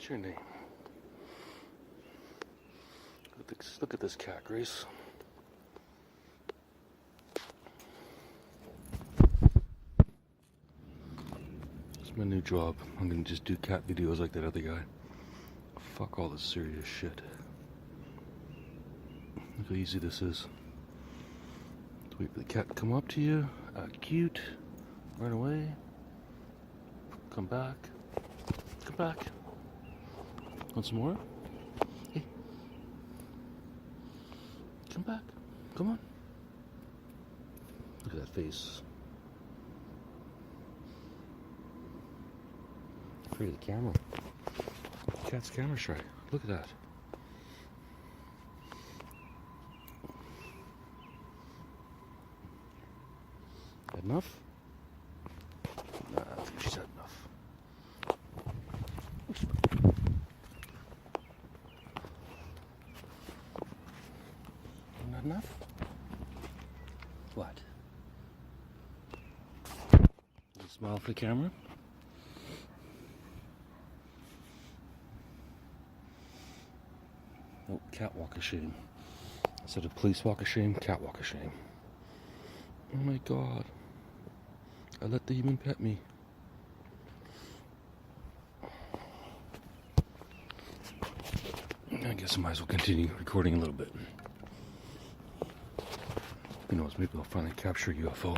What's your name? Look at this cat, Grace. It's my new job. I'm gonna just do cat videos like that other guy. Fuck all this serious shit. Look how easy this is. Wait for the cat to come up to you, act cute, run away, come back, come back. Want some more? Hey. Come back. Come on. Look at that face. Afraid of the camera. Cat's camera shy. Look at that. Had enough? Nah, I think she's had enough. Not enough? What? You smile for the camera? Oh, cat walk of shame. Instead of police walk of shame, cat walk of shame. Oh my god. I let the human pet me. I guess I might as well continue recording a little bit. Who knows, maybe I'll finally capture a UFO.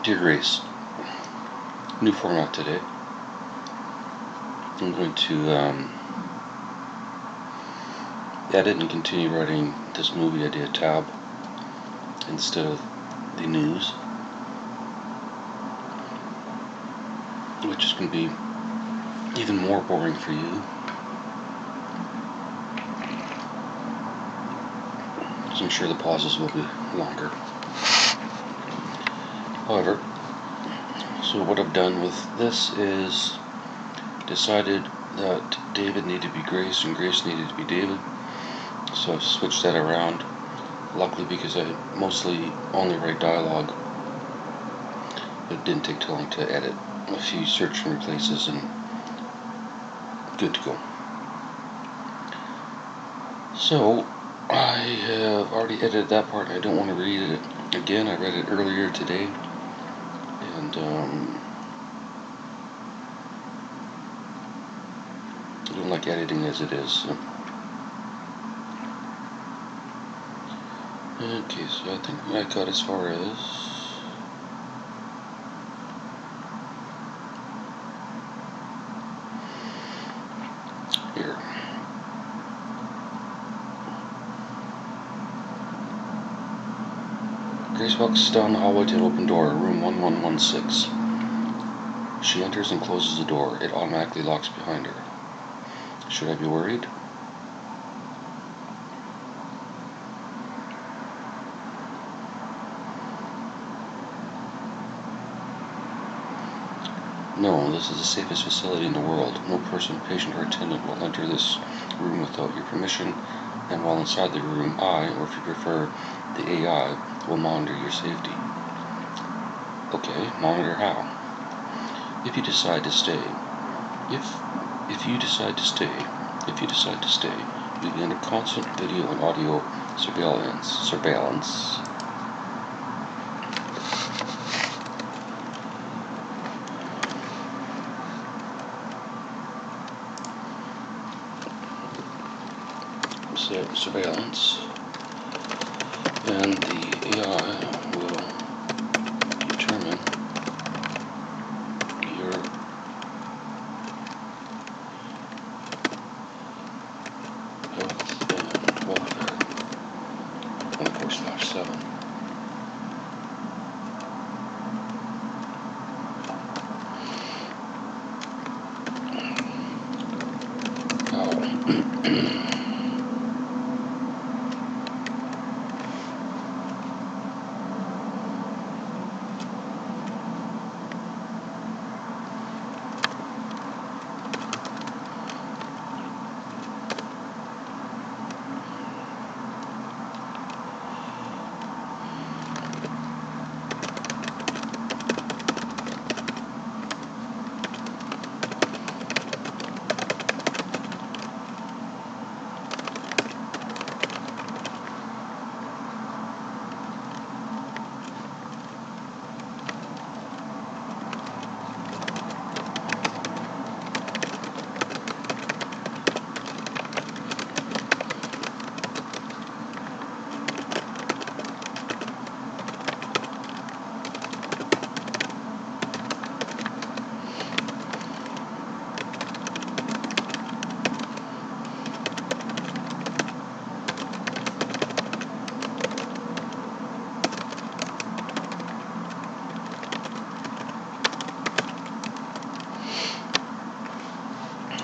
Dear Grace, new format today. I'm going to edit and continue writing this movie idea tab instead of the news, which is going to be even more boring for you. So I'm sure the pauses will be longer. However, so what I've done with this is decided that David needed to be Grace and Grace needed to be David. So I've switched that around. Luckily, because I mostly only write dialogue, it didn't take too long to edit. A few search and replaces and good to go. So I have already edited that part. I don't want to read it again. I read it earlier today. And I don't like editing as it is. So. Okay, so I think I got as far as here. Grace walks down the hallway to an open door, room 1116. She enters and closes the door. It automatically locks behind her. Should I be worried? No, this is the safest facility in the world. No person, patient, or attendant will enter this room without your permission, and while inside the room, I, or if you prefer, the AI, will monitor your safety. Okay, monitor how? If you decide to stay, if you decide to stay, you'll be under constant video and audio surveillance. Surveillance. And the AI will determine your health and welfare 24/7.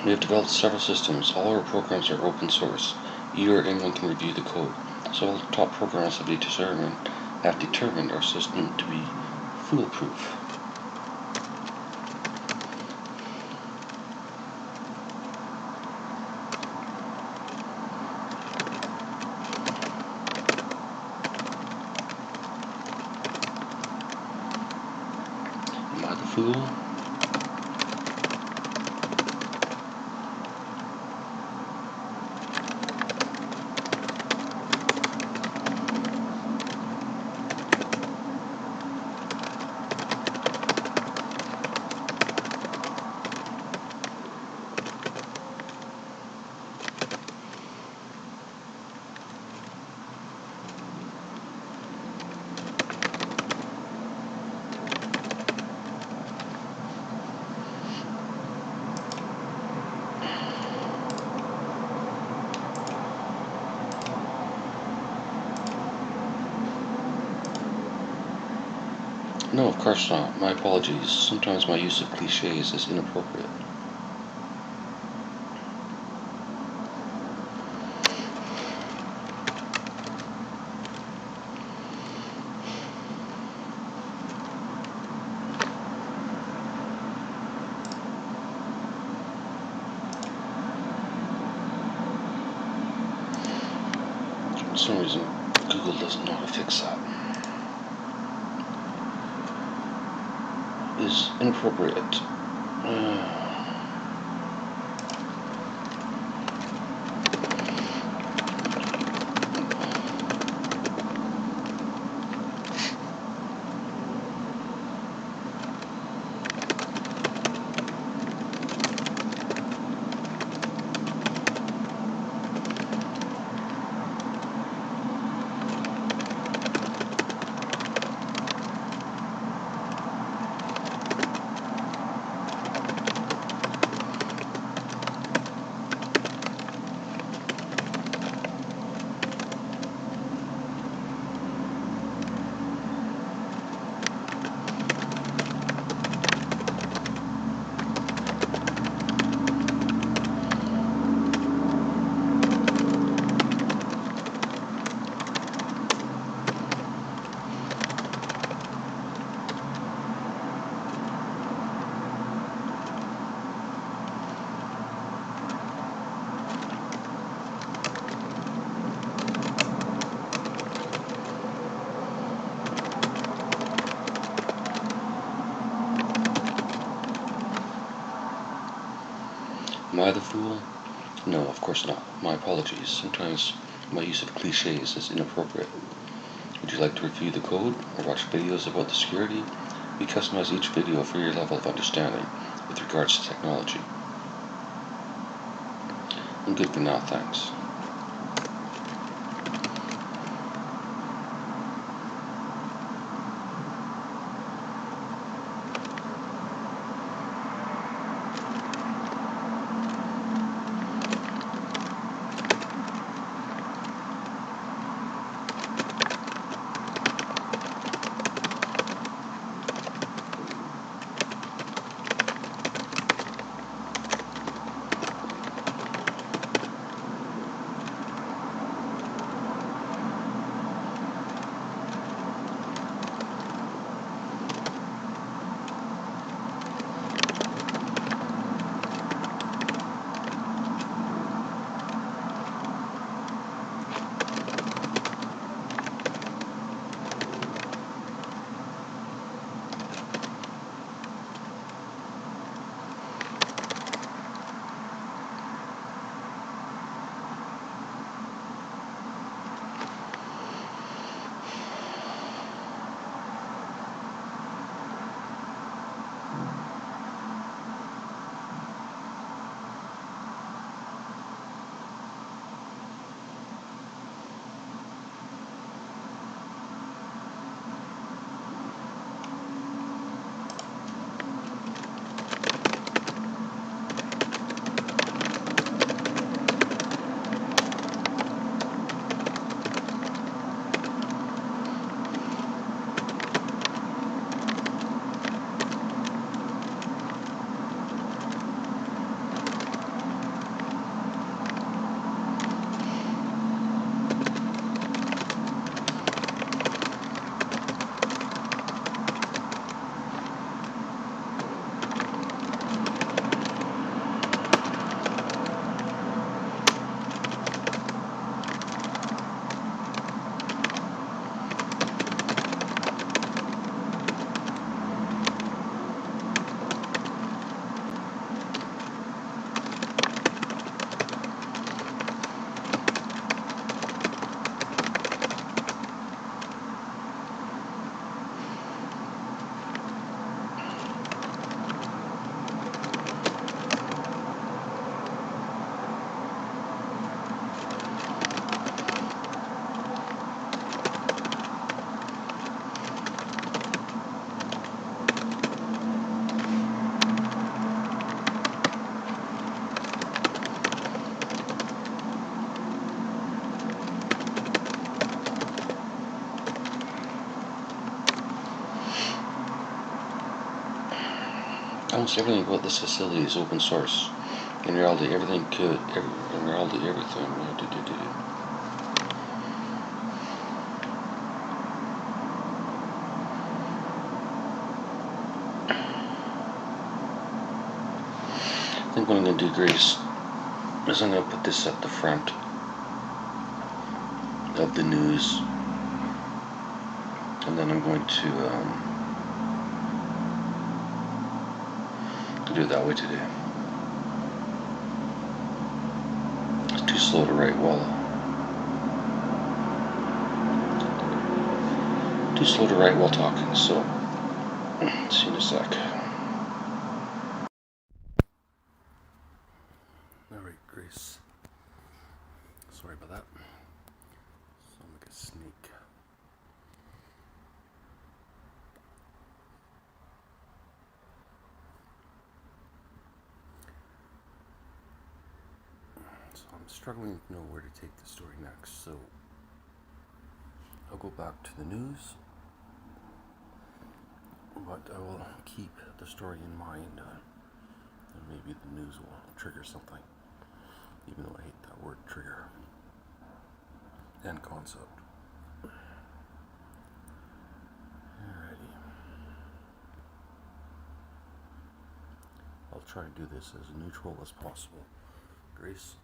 We have developed several systems. All our programs are open source. You or anyone can review the code. So all the top programmers have determined our system to be foolproof. Am I the fool? No, of course not. My apologies. Sometimes my use of cliches is inappropriate. For some reason, Google doesn't know how to fix that. Is inappropriate. Am I the fool? No, of course not. My apologies. Sometimes my use of cliches is inappropriate. Would you like to review the code or watch videos about the security? We customize each video for your level of understanding with regards to technology. I'm good for now, thanks. Almost everything about this facility is open source. In reality, everything. I think what I'm going to do, Grace, is I'm going to put this at the front of the news, and then I'm going to do it that way today. It's too slow to write while talking, so see you in a sec. Alright, Grace. Sorry about that. Sound like a snake. So I'm struggling to know where to take the story next, so I'll go back to the news, but I will keep the story in mind, and maybe the news will trigger something, even though I hate that word trigger and concept. Alrighty. I'll try to do this as neutral as possible. Grace?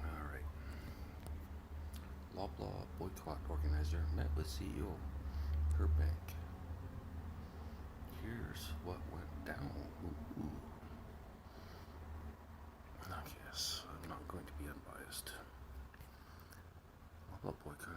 Alright. Loblaw boycott organizer met with CEO her bank. Here's what went down. Ooh. Yes, I'm not going to be unbiased. Loblaw boycott.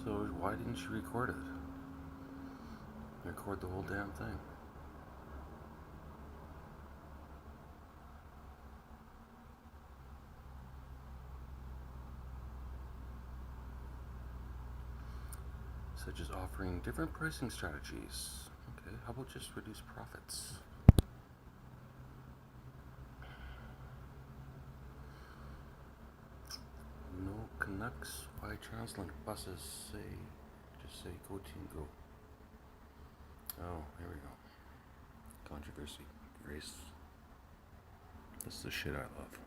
So why didn't you record it? Record the whole damn thing. Such as offering different pricing strategies. Okay, how about just reduce profits? No Canucks. Why TransLink buses just say go team go. Oh, here we go. Controversy. Race. That's the shit I love.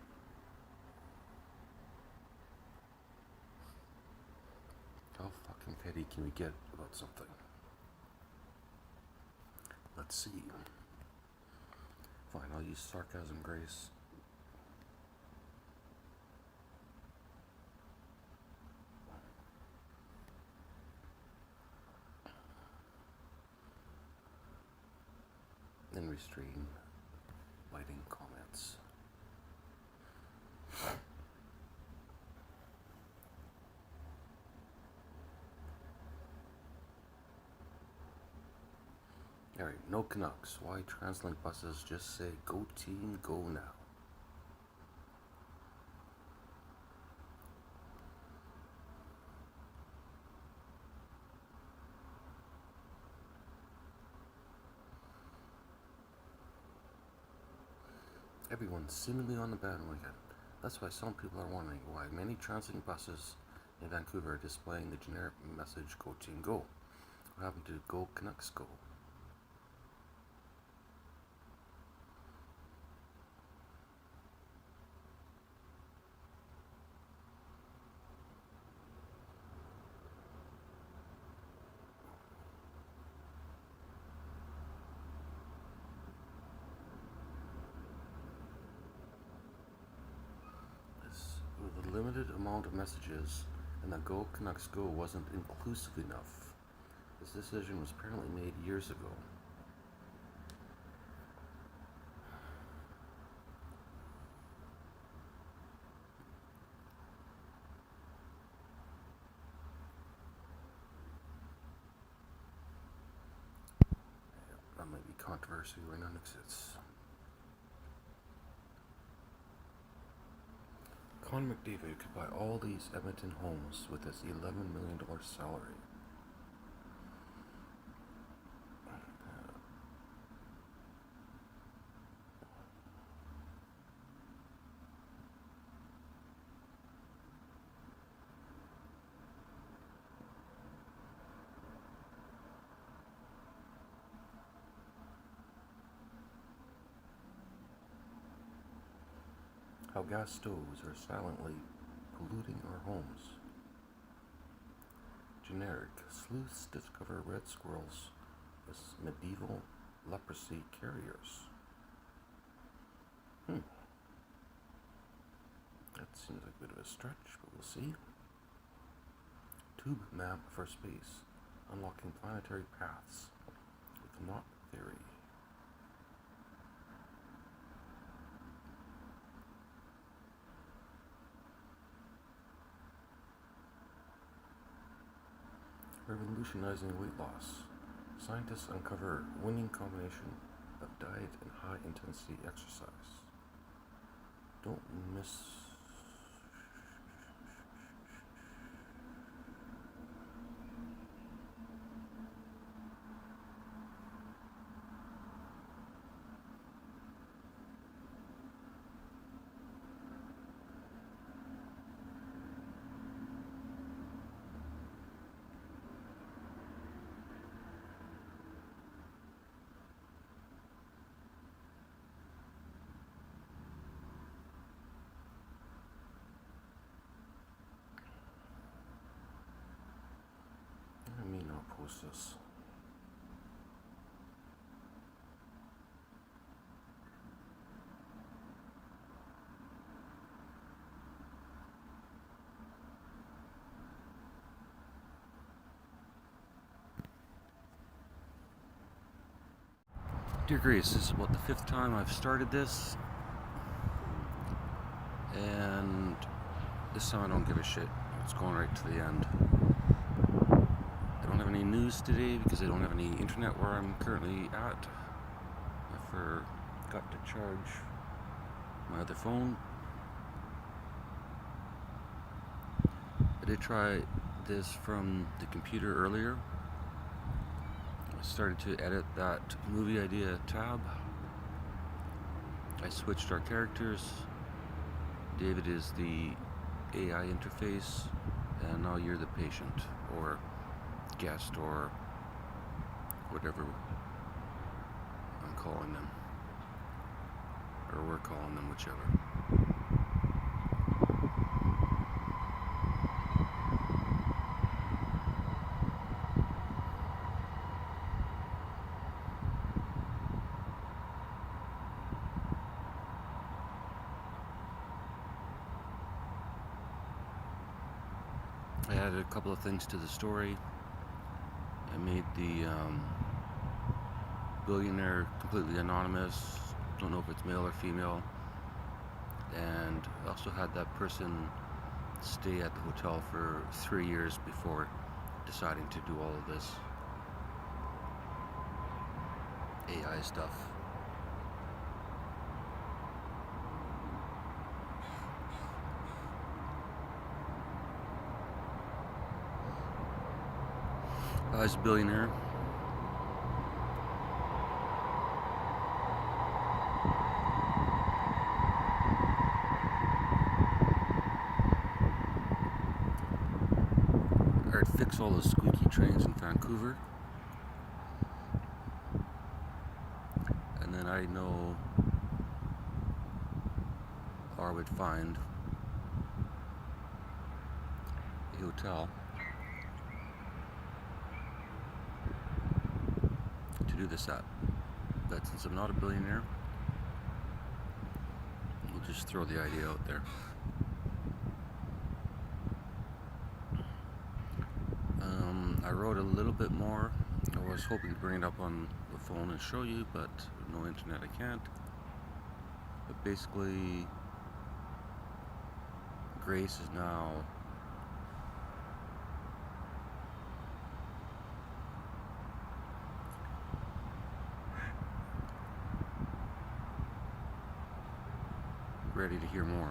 How fucking petty can we get about something? Let's see. Fine, I'll use sarcasm, Grace. And restrain biting comments. Alright, no Canucks. Why TransLink buses just say go team, go now? Everyone's seemingly on the bandwagon. That's why some people are wondering why many TransLink buses in Vancouver are displaying the generic message Go Team Go. What happened to Go Canucks Go? With a limited amount of messages, and the Go Canucks Go wasn't inclusive enough. This decision was apparently made years ago. controversy where none exists. Conor McDavid could buy all these Edmonton homes with his $11 million salary. How gas stoves are silently polluting our homes. Generic sleuths discover red squirrels as medieval leprosy carriers. That seems like a bit of a stretch, but we'll see. Tube map for space, unlocking planetary paths with knot theory. Revolutionizing weight loss. Scientists uncover winning combination of diet and high-intensity exercise. Don't miss. I may not post this. Dear Grace, this is about the 5th time I've started this, and this time I don't give a shit. It's going right to the end. I don't have any news today because I don't have any internet where I'm currently at. I forgot to charge my other phone. I did try this from the computer earlier. I started to edit that movie idea tab. I switched our characters. David is the AI interface, and now you're the patient or guest or whatever I'm calling them, or we're calling them, whichever. I added a couple of things to the story. I made the billionaire completely anonymous. Don't know if it's male or female. And I also had that person stay at the hotel for 3 years before deciding to do all of this AI stuff. He's a billionaire. I'd fix all the squeaky trains in Vancouver. And then I know or would find a hotel to do this at. But since I'm not a billionaire, we'll just throw the idea out there. I wrote a little bit more. I was hoping to bring it up on the phone and show you, but no internet, I can't. But basically, Grace is now ready to hear more.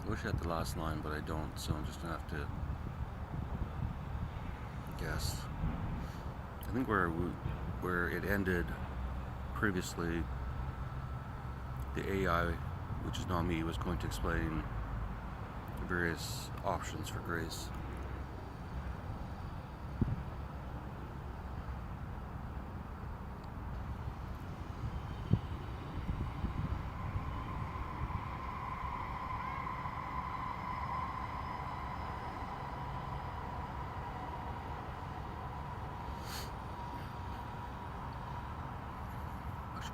I wish I had the last line, but I don't, so I'm just gonna have to guess. I think where it ended previously, the AI, which is not me, was going to explain various options for Grace.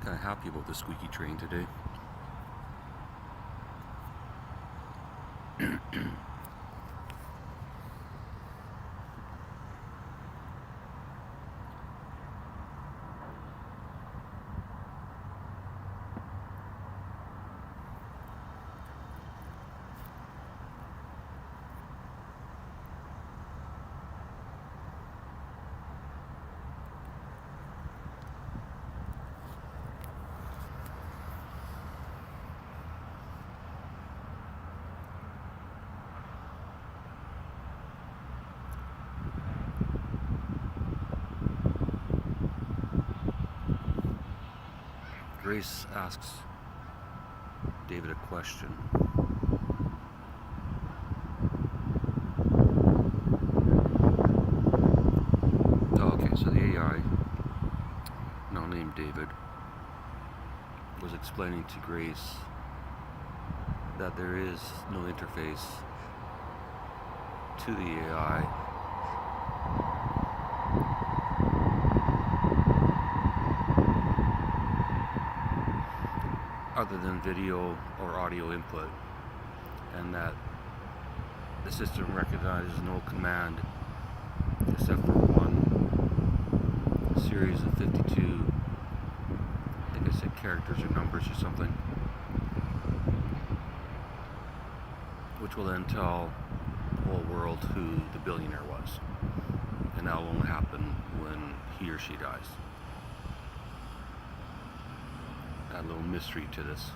Kind of happy about the squeaky train today. Grace asks David a question. Oh, okay, so the AI, now named David, was explaining to Grace that there is no interface to the AI. Other than video or audio input, and that the system recognizes no command except for one series of 52, I think I said characters or numbers or something, which will then tell the whole world who the billionaire was, and that will only happen when he or she dies. Add a little mystery to this.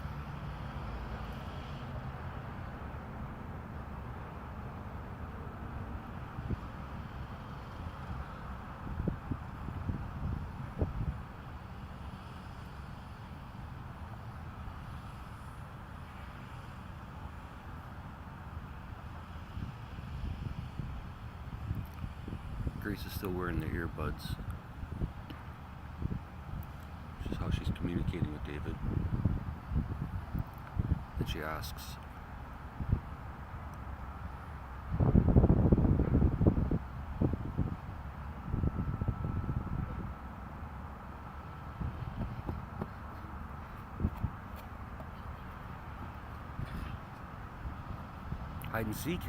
Grace is still wearing the earbuds, which is how she's communicating with David. And she asks, hide and seek?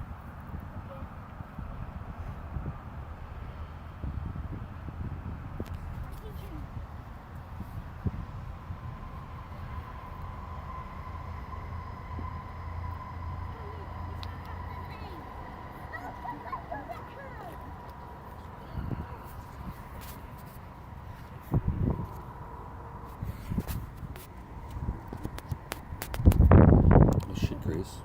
Oh shit, Grace.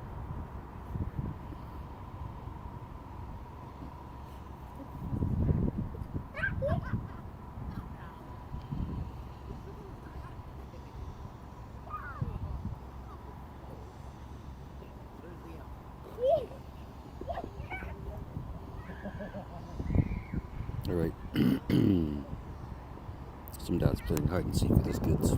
Alright. Some dad's playing hide and seek with his kids.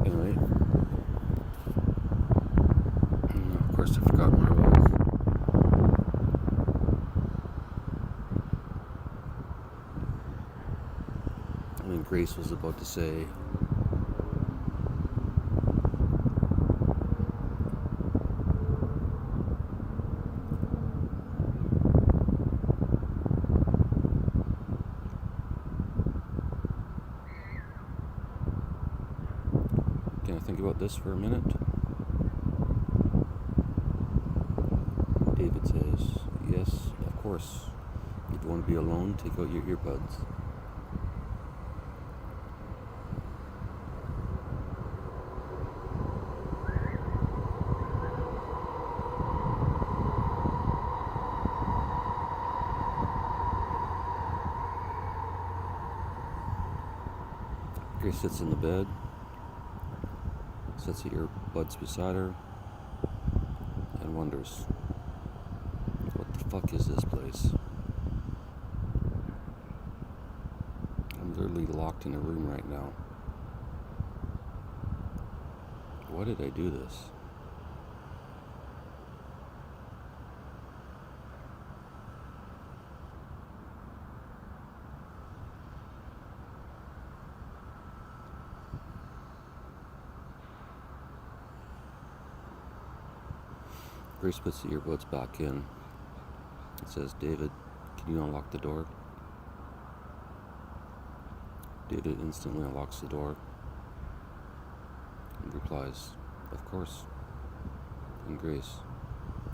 Anyway. Of course, I forgot where I was. Grace was about to say. Can I think about this for a minute? David says, yes, of course. If you want to be alone, take out your earbuds. Grace sits in the bed, sets the earbuds beside her, and wonders, what the fuck is this place? I'm literally locked in a room right now. Why did I do this? Grace puts the earbuds back in. It says, David, can you unlock the door? David instantly unlocks the door and replies, of course. And Grace,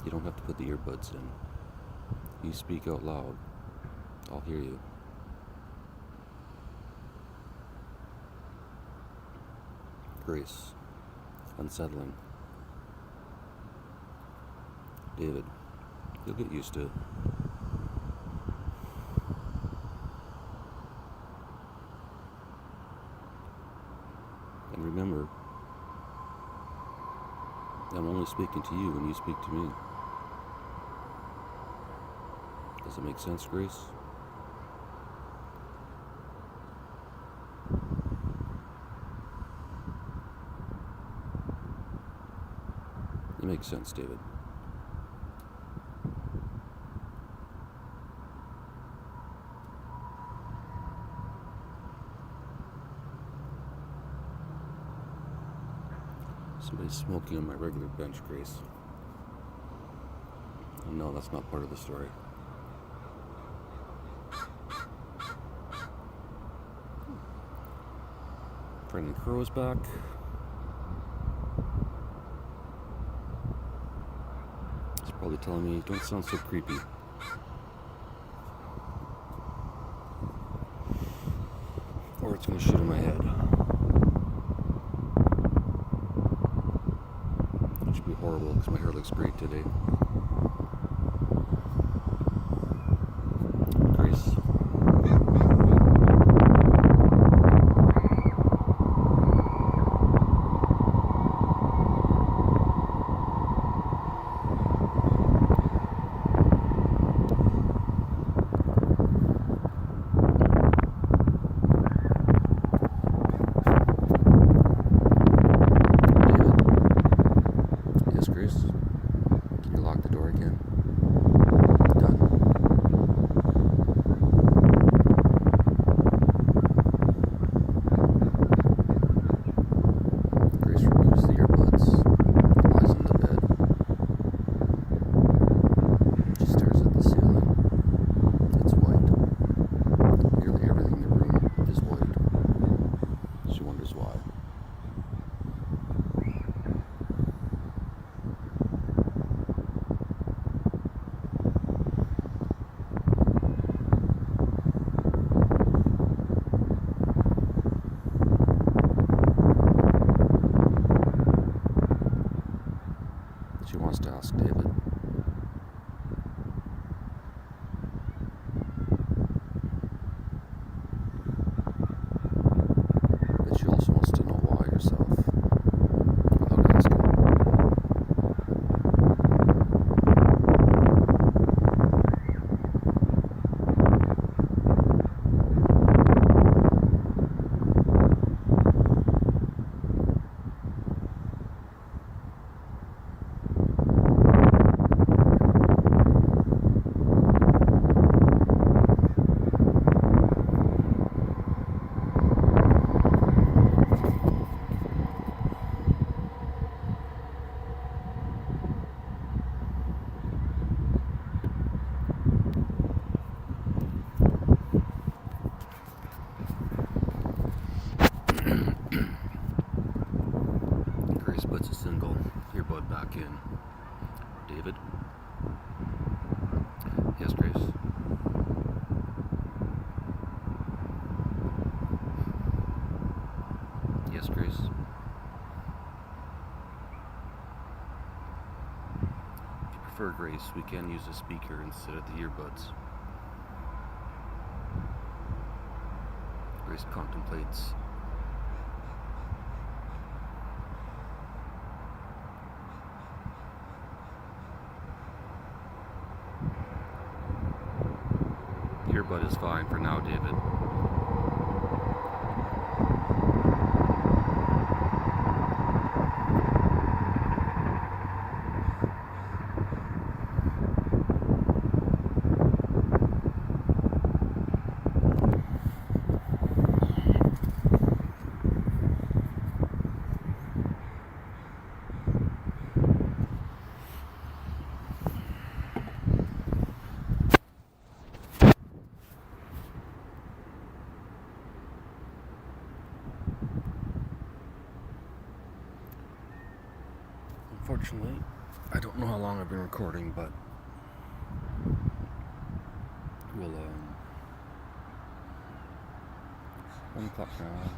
you don't have to put the earbuds in. You speak out loud. I'll hear you. Grace, unsettling. David, you'll get used to it. And remember, I'm only speaking to you when you speak to me. Does it make sense, Grace? It makes sense, David. Somebody's smoking on my regular bench, Grace. And no, that's not part of the story. Brendan Crow is back. He's probably telling me, don't sound so creepy. Or it's gonna shoot in my head. Which would be horrible because my hair looks great today. Grace. Can you lock the door again? Done. Grace removes the earbuds, lies on the bed. She stares at the ceiling. It's white. Nearly everything in the room is white. She wonders why. She wants to ask David. But she also wants to know why herself, without asking. earbud back in. David? Yes, Grace? Yes, Grace? If you prefer, Grace, we can use a speaker instead of the earbuds. Grace contemplates. Earbud is fine for now, David. Unfortunately, I don't know how long I've been recording, but we'll, 1 o'clock now.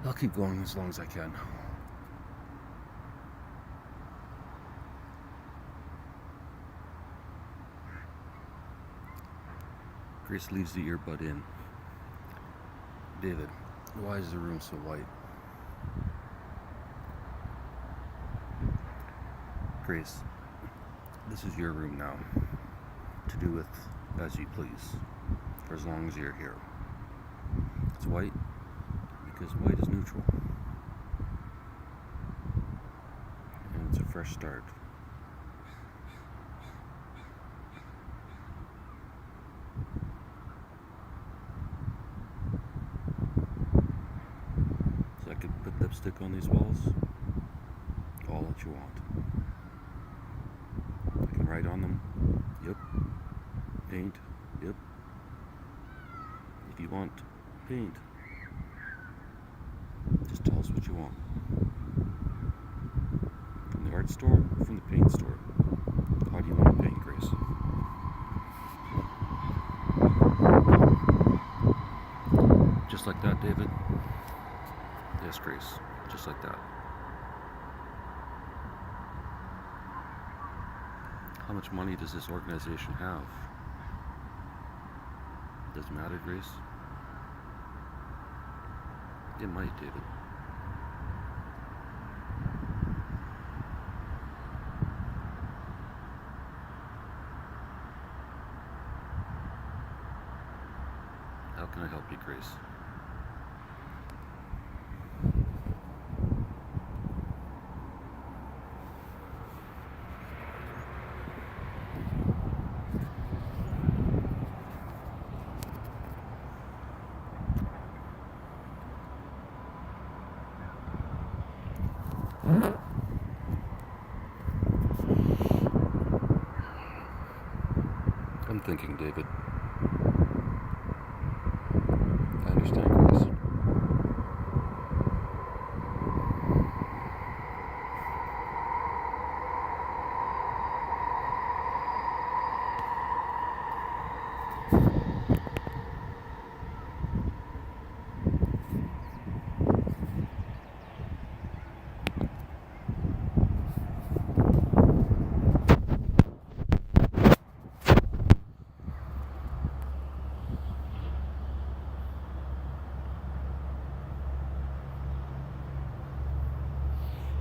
I'll keep going as long as I can. Grace leaves the earbud in. David, why is the room so white? Grace, this is your room now, to do with as you please, for as long as you're here. It's white because white is neutral, and it's a fresh start. So I could put lipstick on these walls, all that you want. I can write on them, yep. Paint, yep. If you want paint, just tell us what you want. From the art store or from the paint store? How do you want to paint, Grace? Just like that, David? Yes, Grace, just like that. How much money does this organization have? Does it matter, Grace? It might, David. How can I help you, Grace? I'm thinking, David. I understand, Grace.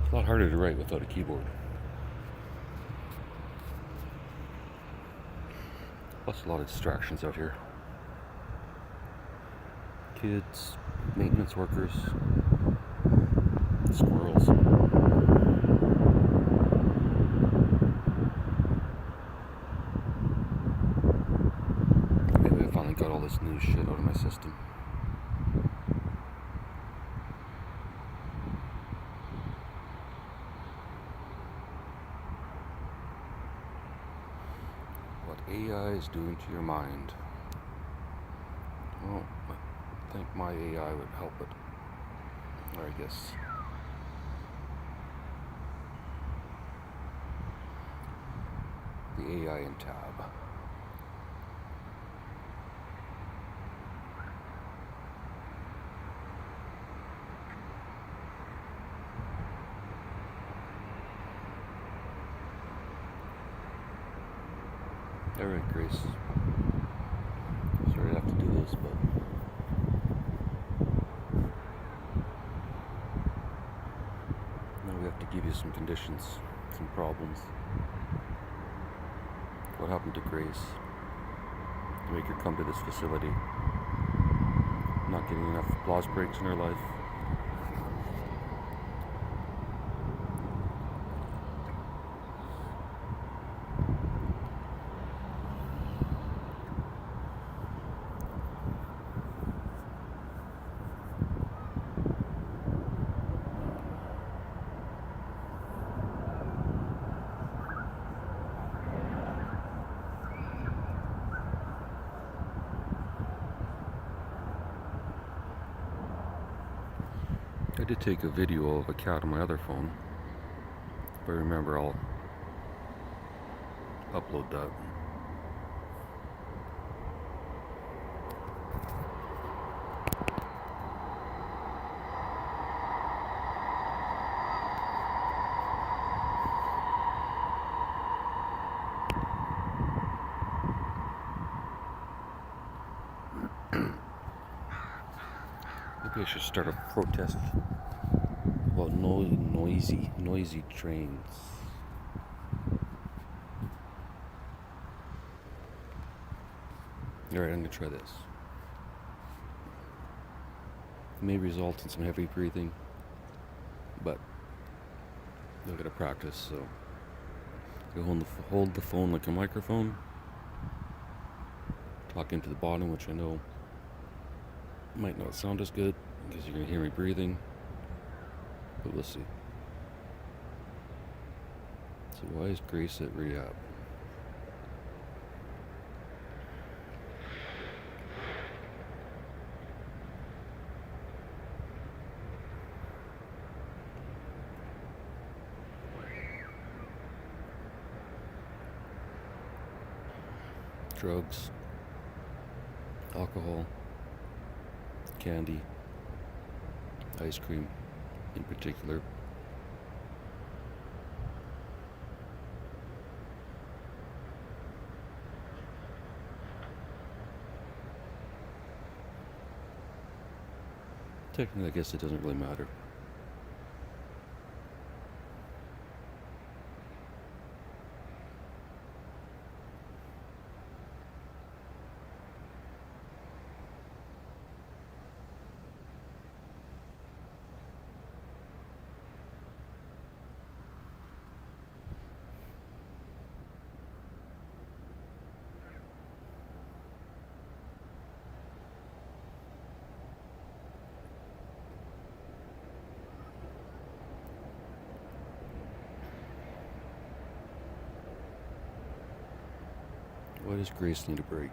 It's a lot harder to write without a keyboard. Plus a lot of distractions out here. Kids, maintenance workers, squirrels. Maybe I finally got all this new shit out of my system. What AI is doing to your mind. Well, I think my AI would help it. Or I guess the AI in tab. Alright, Grace. Sorry I have to do this, but now we have to give you some conditions, some problems. What happened to Grace to make her come to this facility? Not getting enough applause breaks in her life. I did take a video of a cat on my other phone. If I remember, I'll upload that. Maybe I should start a protest about noisy trains. Alright, I'm gonna try this. It may result in some heavy breathing, but I gotta practice, so I hold the phone like a microphone, talk into the bottom, which I know might not sound as good because you're gonna hear me breathing, but we'll see. So why is Grace at rehab? Drugs, alcohol, candy, ice cream in particular. Technically, I guess it doesn't really matter. Why does Grace need a break?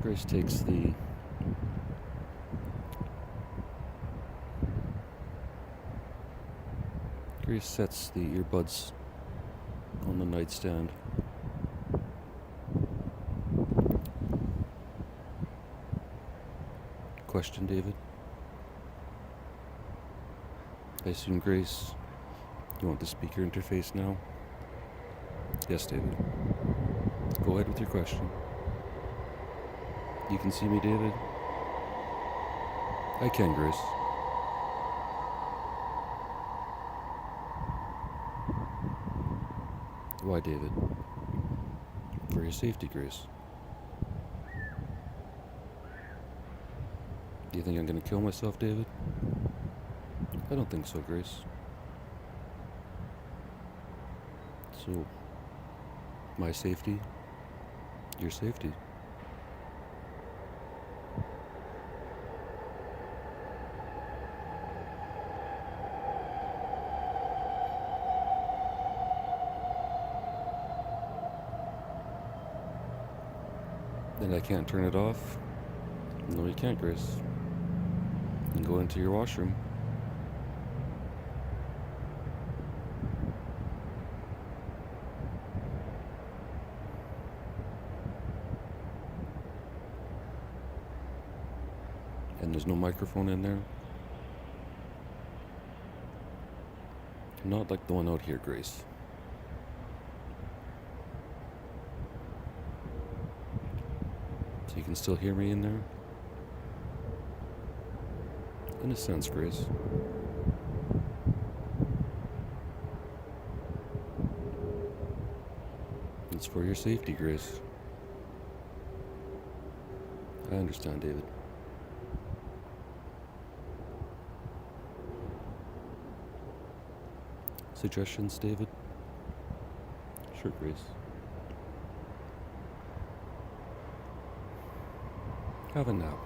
Grace takes the Grace sets the earbuds on the nightstand. Question, David? I assume, Grace, you want the speaker interface now? Yes, David. Go ahead with your question. You can see me, David? I can, Grace. Why, David? For your safety, Grace. Do you think I'm gonna kill myself, David? I don't think so, Grace. So, my safety, your safety. And I can't turn it off? No, you can't, Grace. You can go into your washroom. And there's no microphone in there? Not like the one out here, Grace. So you can still hear me in there? In a sense, Grace. It's for your safety, Grace. I understand, David. Suggestions, David? Sure, Grace. Have a nap.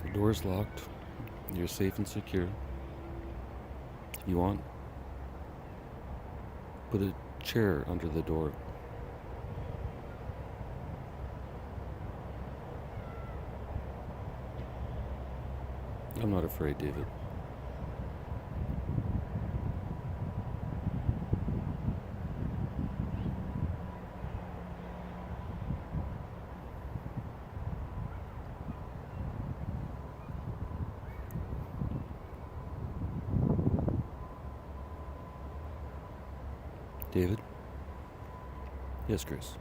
The door's locked. You're safe and secure. If you want, put a chair under the door. I'm not afraid, David. David? Yes, Grace.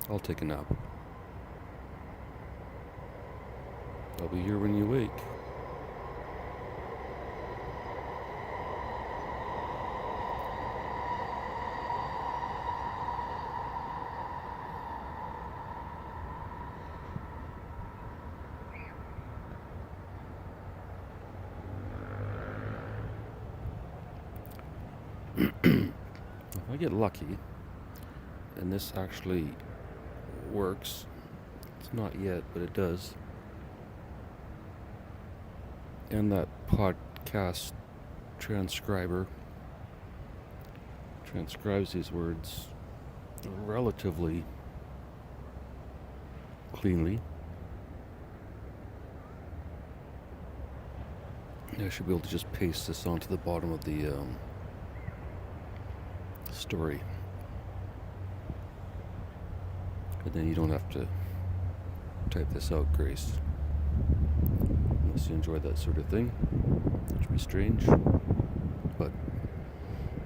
I'll take a nap. I'll be here when you wake. If I get lucky, and this actually works, it's not yet, but it does, and that podcast transcriber transcribes these words relatively cleanly, I should be able to just paste this onto the bottom of the story. And then you don't have to type this out, Grace. Unless you enjoy that sort of thing, which would be strange. But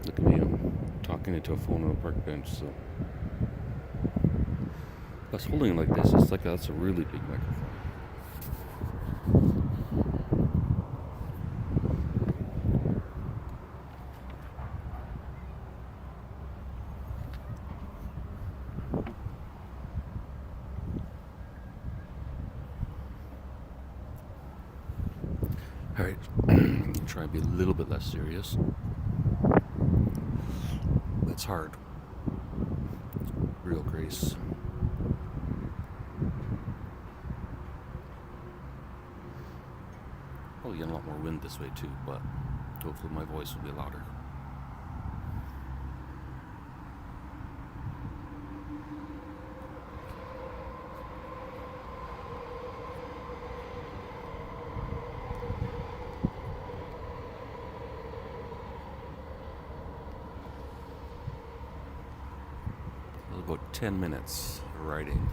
look at me, I'm talking into a phone on a park bench, so. I was holding it like this, it's like that's a really big microphone. Alright, try and be a little bit less serious. That's hard. Real Grace. Probably getting a lot more wind this way too, but hopefully my voice will be louder. About 10 minutes writing.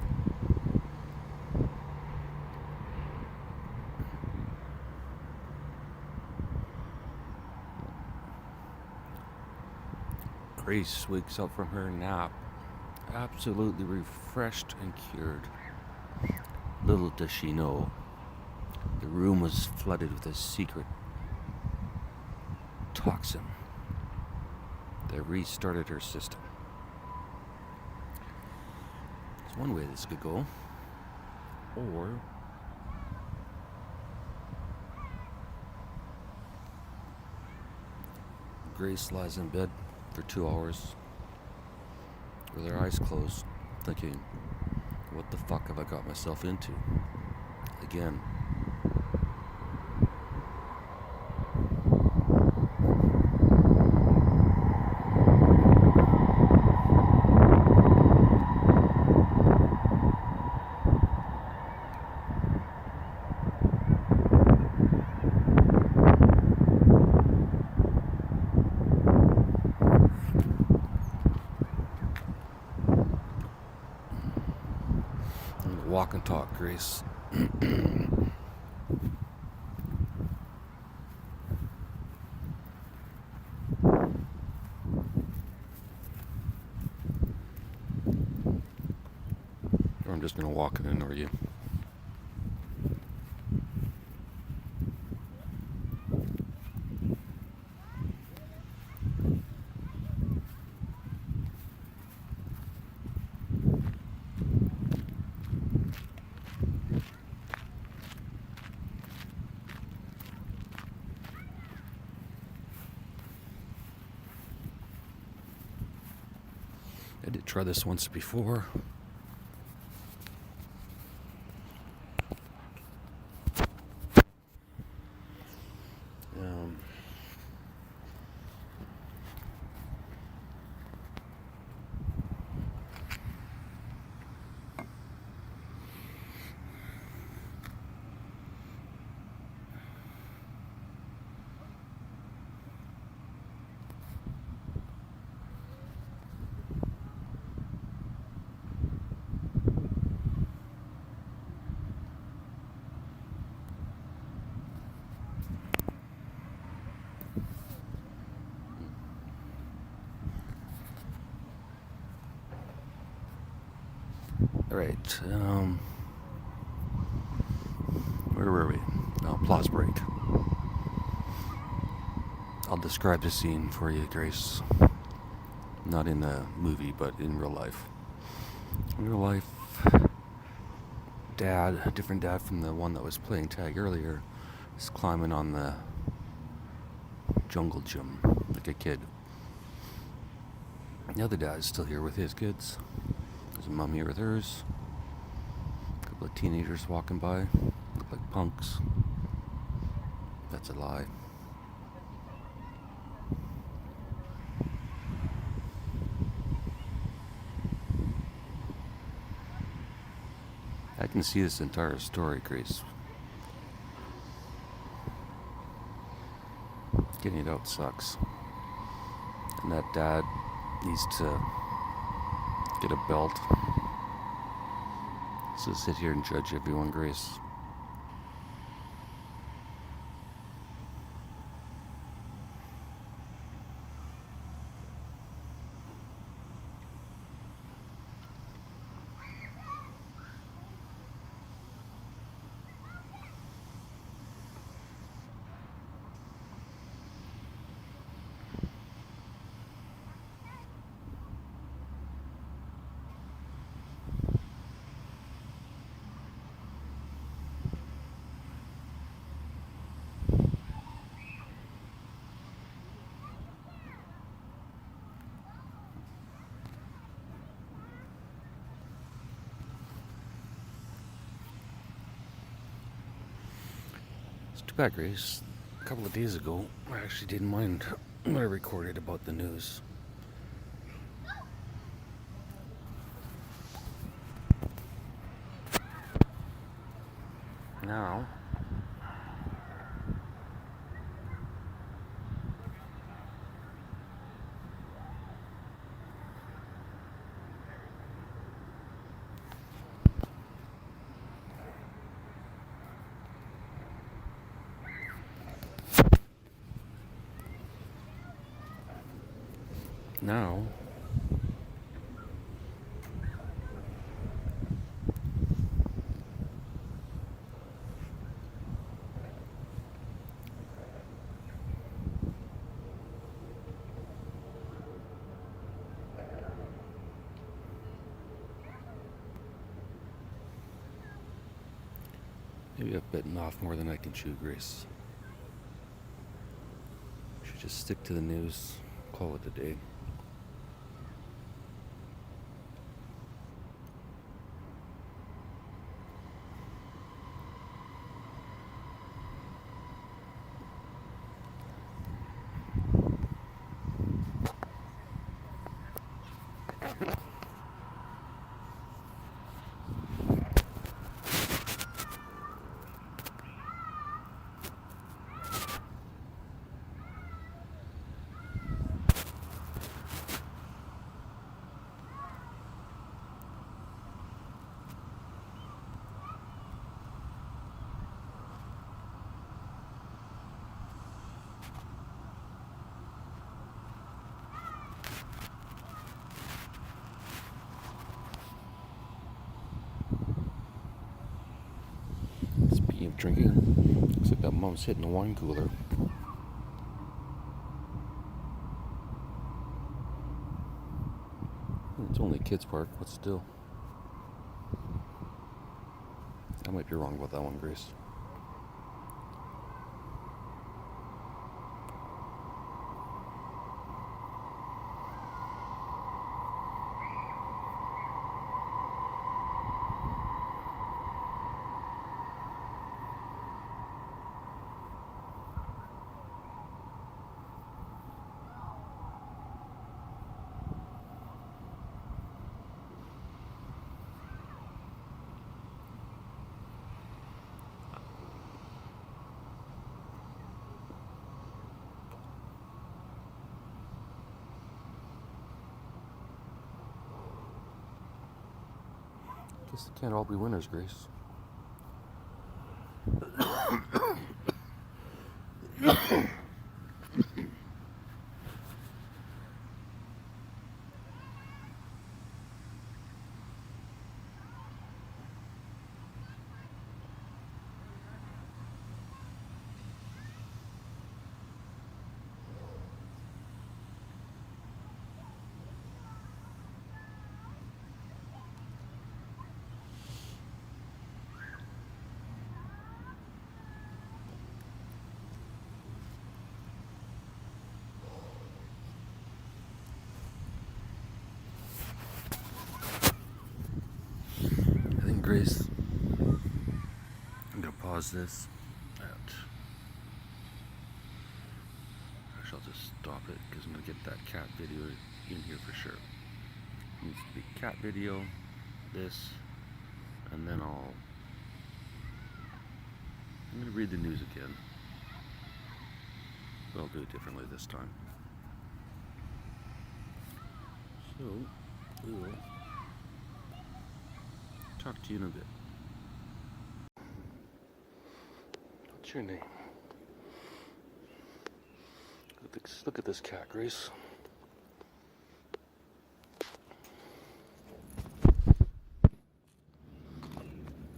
Grace wakes up from her nap, absolutely refreshed and cured. Little does she know, the room was flooded with a secret toxin that restarted her system. There's one way this could go. Or Grace lies in bed for 2 hours with her eyes closed, thinking, what the fuck have I got myself into? Again. Walk and talk, Grace. Or I'm just gonna walk and ignore you. I did try this once before. Alright, where were we? Oh, applause break. I'll describe the scene for you, Grace. Not in a movie, but in real life. In real life, Dad, a different dad from the one that was playing tag earlier, is climbing on the jungle gym like a kid. The other dad is still here with his kids. There's a mom here with hers. A couple of teenagers walking by. Look like punks. That's a lie. I can see this entire story, Grace. Getting it out sucks. And that dad needs to get a belt. So sit here and judge everyone, Grace. It's too bad, Grace. A couple of days ago, I actually didn't mind what I recorded about the news. Now, now, maybe I've bitten off more than I can chew, Grace. Should just stick to the news, call it a day. Speaking of drinking, looks like that mom's hitting the wine cooler. It's only a kid's park, but still. I might be wrong about that one, Grace. Guess they can't all be winners, Grace. Grace, I'm gonna pause this. Actually, I'll just stop it because I'm gonna get that cat video in here for sure. It needs to be cat video, this, and then I'm gonna read the news again, but I'll do it differently this time. So, we will talk to you in a bit. What's your name? Look at this cat, Grace.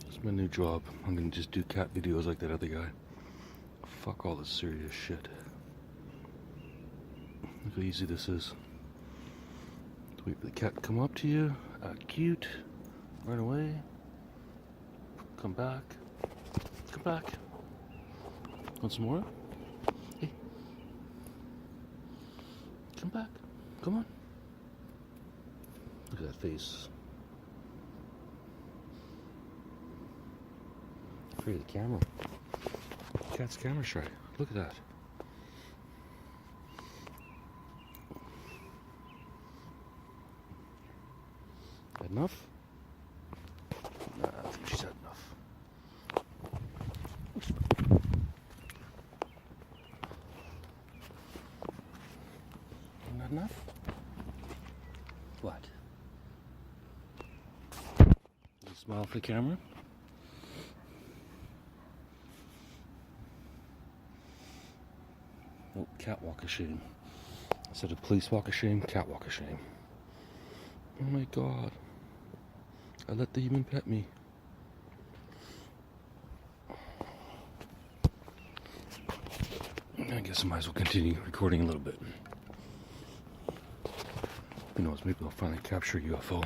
It's my new job. I'm gonna just do cat videos like that other guy. Fuck all this serious shit. Look how easy this is. Wait for the cat to come up to you, act cute, run away, come back, come back. Want some more? Hey, come back, come on. Look at that face. Afraid of the camera. Cat's camera shy. Look at that. Enough? Nah, I think she's had enough. Not enough? What? You smile for the camera? Oh, catwalk of shame. Instead of police walk of shame, cat walk of shame. Oh my god. I let the human pet me. I guess I might as well continue recording a little bit. Who knows, maybe I'll finally capture a UFO.